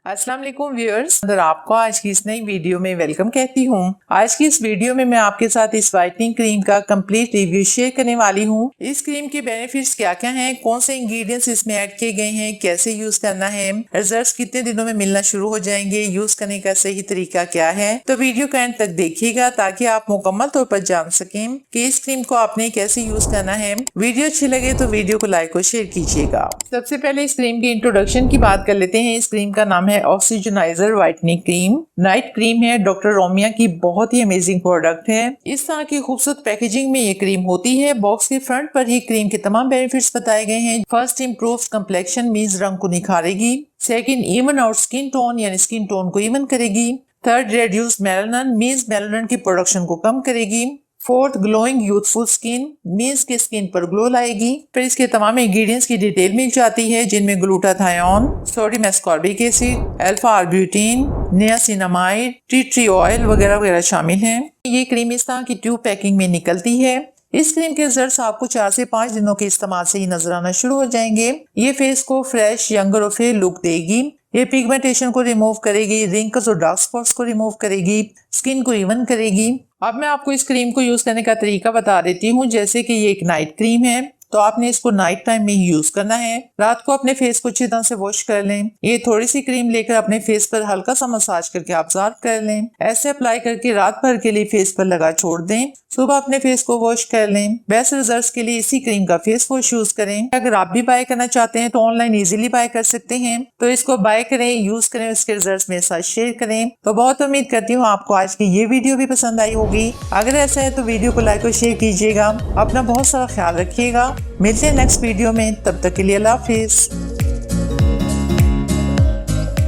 अस्सलाम वालेकुम व्यूअर्स, अंदर आपको आज की इस नई वीडियो में वेलकम कहती हूँ। आज की इस वीडियो में मैं आपके साथ इस व्हाइटनिंग क्रीम का कंप्लीट रिव्यू शेयर करने वाली हूँ। इस क्रीम के बेनिफिट्स क्या क्या हैं, कौन से इंग्रेडिएंट्स इसमें ऐड किए गए हैं, कैसे यूज करना है, रिजल्ट्स कितने दिनों में मिलना शुरू हो जाएंगे, यूज करने का सही तरीका क्या है। तो वीडियो का एंड तक देखिएगा ताकि आप मुकम्मल तौर पर जान सकें कि इस क्रीम को आपने कैसे यूज करना है। वीडियो अच्छी लगे तो वीडियो को लाइक और शेयर कीजिएगा। सबसे पहले इस क्रीम के इंट्रोडक्शन की बात कर लेते हैं। इस क्रीम का नाम है ऑक्सीजनाइजर व्हाइटनिंग क्रीम। नाइट क्रीम है, डॉक्टर रोमिया की बहुत ही अमेजिंग प्रोडक्ट है। इस तरह की खूबसूरत पैकेजिंग में ये क्रीम होती है। बॉक्स के फ्रंट पर ही क्रीम के तमाम बेनिफिट्स बताए गए हैं। फर्स्ट, इम्प्रूव कम्प्लेक्शन मीन्स रंग को निखारेगी। Second, even out skin tone यानी स्किन टोन को इवन करेगी। Third, reduce melanin means melanin की प्रोडक्शन को कम करेगी। Fourth, glowing youthful skin means की स्किन पर ग्लो लाएगी। फिर इसके तमाम इंग्रेडिएंट्स की डिटेल मिल जाती है जिनमें glutathione, sodium ascorbic acid, alpha arbutin, niacinamide, tea tree oil वगैरह वगैरह शामिल हैं। ये क्रीम इस तरह की ट्यूब पैकिंग में निकलती है। इस क्रीम के रिजल्ट्स आपको 4 से 5 दिनों के इस्तेमाल से ही नजर आना शुरू हो जाएंगे। ये फेस को फ्रेश, यंगर और फेयर लुक देगी। ये पिगमेंटेशन को रिमूव करेगी, रिंकल्स और डार्क स्पॉट्स को रिमूव करेगी, स्किन को इवन करेगी। अब मैं आपको इस क्रीम को यूज करने का तरीका बता देती हूँ। जैसे कि ये एक नाइट क्रीम है तो आपने इसको नाइट टाइम में ही यूज करना है। रात को अपने फेस को अच्छी तरह से वॉश कर लें। ये थोड़ी सी क्रीम लेकर अपने फेस पर हल्का सा मसाज करके ऑब्जर्व कर लें। ऐसे अप्लाई करके रात भर के लिए फेस पर लगा छोड़ दें। सुबह अपने फेस को वॉश कर लें। बेस्ट रिजल्ट्स के लिए इसी क्रीम का फेस वॉश यूज करें। अगर आप भी बाय करना चाहते हैं तो ऑनलाइन इजीली बाय कर सकते हैं। तो इसको बाय करें, यूज करें, उसके रिजल्ट्स मेरे साथ शेयर करें। तो बहुत उम्मीद करती हूँ आपको आज की ये वीडियो भी पसंद आई होगी। अगर ऐसा है तो वीडियो को लाइक और शेयर कीजिएगा। अपना बहुत सारा ख्याल रखिएगा। मिलते हैं नेक्स्ट वीडियो में, तब तक के लिए अल्लाह हाफिज।